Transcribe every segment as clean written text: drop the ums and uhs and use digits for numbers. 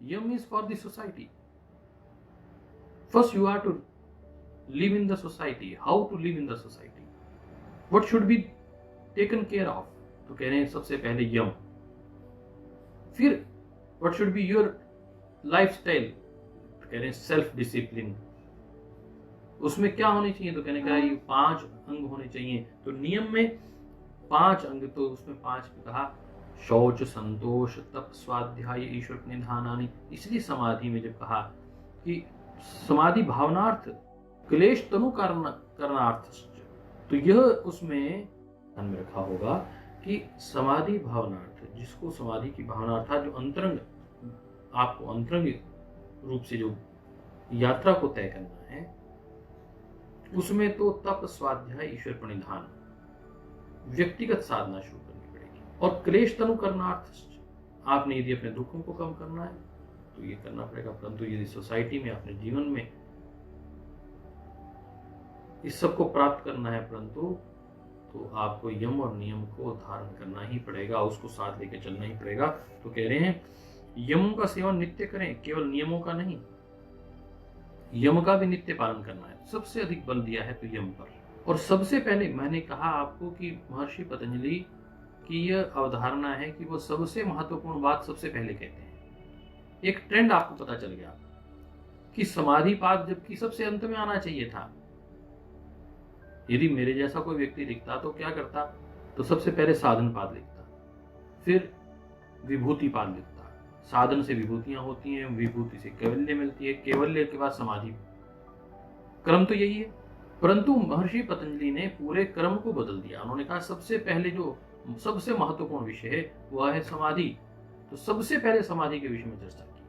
Yam is for the society. First you have to live in the society. How to live in the society? What should be taken care of? तो कह रहे हैं सबसे पहले यम. फिर what should be your lifestyle? तो कह रहे हैं सेल्फ डिसिप्लिन. उसमें क्या होने चाहिए? तो कहने का ये 5 अंग होने चाहिए. तो नियम में 5 अंग, तो उसमें 5 कहा शौच, संतोष, तप, स्वाध्याय, ईश्वर निधानानि. इसलिए समाधि में जब कहा कि समाधि भावनार्थ क्लेश तनु करनार्थ, तो यह उसमें ध्यान में रखा होगा कि समाधि भावनार्थ, जिसको समाधि की भावना अर्थात जो अंतरंग, आपको अंतरंग रूप से जो यात्रा को तय करना है, उसमें तो तप, स्वाध्याय, ईश्वर प्रणिधान, व्यक्तिगत साधना शुरू करनी पड़ेगी. और क्लेश तनु करनार्थ, आपने यदि अपने दुखों को कम करना है तो ये करना पड़ेगा. परंतु यदि सोसाइटी में, अपने जीवन में इस सब को प्राप्त करना है, परंतु तो आपको यम और नियम को धारण करना ही पड़ेगा, उसको साथ लेके चलना ही पड़ेगा. तो कह रहे हैं यमों का सेवन नित्य करें, केवल नियमों का नहीं, यम का भी नित्य पालन करना है. सबसे अधिक बल दिया है तो यम पर. और सबसे पहले मैंने कहा आपको कि महर्षि पतंजलि की यह अवधारणा है कि वो सबसे महत्वपूर्ण बात सबसे पहले कहते हैं. एक ट्रेंड आपको पता चल गया कि समाधि पाद जबकि सबसे अंत में आना चाहिए था. यदि मेरे जैसा कोई व्यक्ति लिखता तो क्या करता? तो सबसे पहले साधन पाद लिखता, फिर विभूति पाद लिखता. साधन से विभूतियां होती हैं, विभूति से कैवल्य मिलती है, कैवल्य के बाद समाधि. क्रम तो यही है. परंतु महर्षि पतंजलि ने पूरे क्रम को बदल दिया. उन्होंने कहा सबसे पहले जो सबसे महत्वपूर्ण विषय है वह है समाधि. तो सबसे पहले समाधि के विषय में चर्चा की,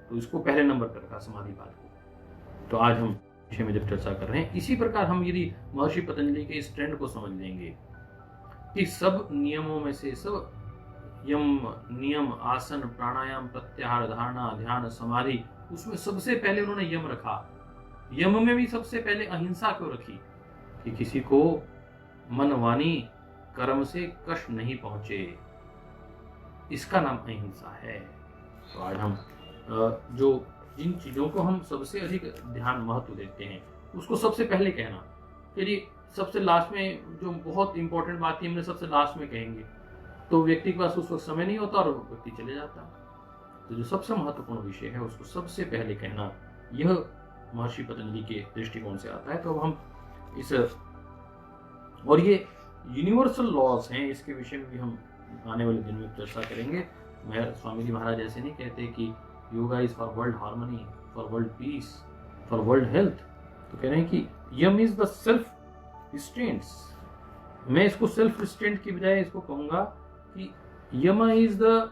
तो इसको पहले नंबर पर रखा समाधि पाद को. तो आज हम विषय में जब चर्चा कर रहे हैं, इसी प्रकार हम यदि महर्षि पतंजलि के इस ट्रेंड को समझ लेंगे कि सब नियमों में से, सब यम, नियम, आसन, प्राणायाम, प्रत्याहार, धारणा, ध्यान, समाधि, उसमें सबसे पहले उन्होंने यम रखा. यम में भी सबसे पहले अहिंसा क्यों रखी? कि किसी को मन, वाणी, कर्म से कष्ट नहीं पहुंचे, इसका नाम अहिंसा है. तो आज हम जो जिन चीजों को हम सबसे अधिक ध्यान, महत्व देते हैं, उसको सबसे पहले कहना. यदि सबसे लास्ट में जो बहुत इंपॉर्टेंट बात थी हमने सबसे लास्ट में कहेंगे तो व्यक्ति के पास उस वक्त समय नहीं होता और व्यक्ति चले जाता. तो जो सबसे महत्वपूर्ण विषय है उसको सबसे पहले कहना, यह महर्षि पतंजलि के दृष्टिकोण से आता है. तो अब हम इस, और ये यूनिवर्सल लॉज हैं, इसके विषय में भी हम आने वाले दिन में चर्चा करेंगे. स्वामी जी महाराज ऐसे नहीं कहते कि yoga is for world harmony, for world peace, for world health. तो कह रहे हैं कि yama is the self restraints. मैं इसको सेल्फ रिस्ट्रेंट की बजाय इसको कहूंगा कि yama is the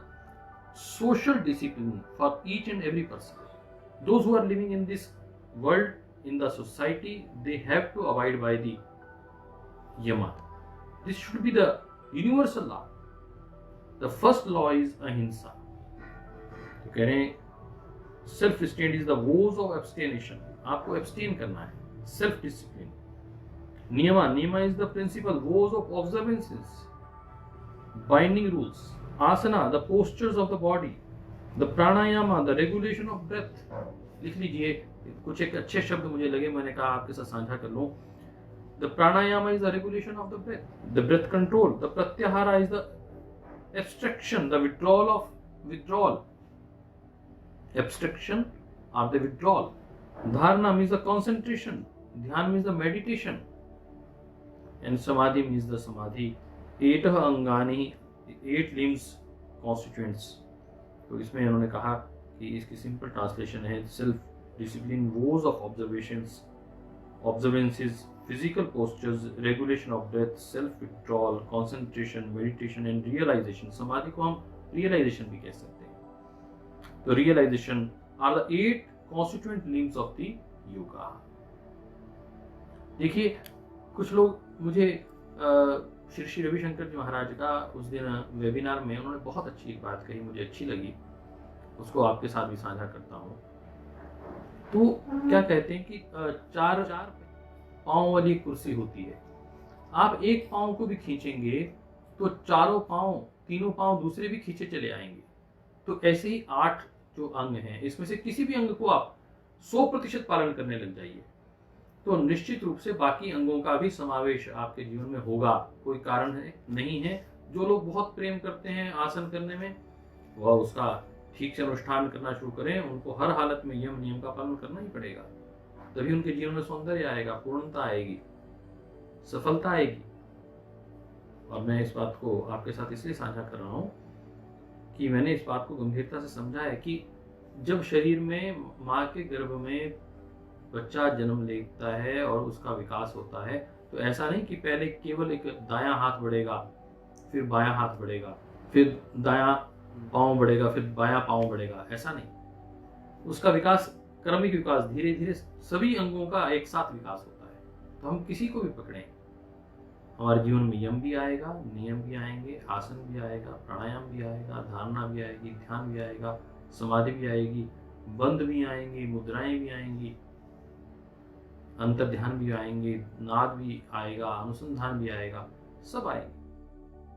social discipline for each and every person. Those who are living in this world, in the society, they have to abide by the yama. This should be the universal law. The first law is ahimsa. तो कह रहे हैं self restraint is the vows of abstention. आपको abstain करना है. Self discipline. Niyama, niyama is the principle vows of observances, binding rules. Asana, the postures of the body. The pranayama, the regulation of breath. लिख लीजिए, कुछ एक अच्छे शब्द मुझे लगे, मैंने कहा आपके साथ साझा कर लूं. The pranayama is the regulation of the breath. The breath control. The pratyahara is the abstraction, the withdrawal of withdrawal. Abstraction or the withdrawal. Dharana means the concentration. Dhyan means the meditation. And samadhi means the samadhi. 8 angani, 8 limbs constituents. तो इसमें उन्होंने कहा कि इसकी simple translation है self discipline, vows of observations, observances, physical postures, regulation of breath, self withdrawal, concentration, meditation and realization. समाधि को हम realization भी कह सकते हैं. तो realization are the 8 constituent limbs of the yoga. देखिए, कुछ लोग मुझे श्री श्री रविशंकर जी महाराज का उस दिन वेबिनार में उन्होंने बहुत अच्छी एक बात कही, मुझे अच्छी लगी, उसको आपके साथ भी साझा करता हूँ. तो क्या कहते हैं कि चार पांव वाली कुर्सी होती है. आप एक पांव को भी खींचेंगे तो चारों पांव, तीनों पांव दूसरे भी खींचे चले आएंगे. तो ऐसे ही 8 जो अंग हैं इसमें से किसी भी अंग को आप 100% पालन करने लग जाइए तो निश्चित रूप से बाकी अंगों का भी समावेश आपके जीवन में होगा। कोई कारण नहीं है। जो लोग बहुत प्रेम करते हैं आसन करने में, वह उसका ठीक से अनुष्ठान करना शुरू करें। उनको हर हालत में यम नियम का पालन करना ही पड़ेगा, तभी उनके जीवन में सौंदर्य आएगा, पूर्णता आएगी, सफलता आएगी। और मैं इस बात को आपके साथ इसलिए साझा कर रहा हूँ कि मैंने इस बात को गंभीरता से समझा है कि जब शरीर में माँ के गर्भ में बच्चा जन्म लेता है और उसका विकास होता है, तो ऐसा नहीं कि पहले केवल एक दायां हाथ बढ़ेगा, फिर बायां हाथ बढ़ेगा, फिर दायां पाँव बढ़ेगा, फिर बायां पाँव बढ़ेगा। ऐसा नहीं, उसका विकास, क्रमिक विकास, धीरे धीरे सभी अंगों का एक साथ विकास होता है। तो हम किसी को भी पकड़ें, हमारे जीवन में यम भी आएगा, नियम भी आएंगे, आसन भी आएगा, प्राणायाम भी आएगा, धारणा भी आएगी, ध्यान भी आएगा, समाधि भी आएगी, बंध भी आएंगे, मुद्राएं भी आएंगी, अंतर ध्यान भी आएंगे, नाद भी आएगा, अनुसंधान भी आएगा, सब आएंगे।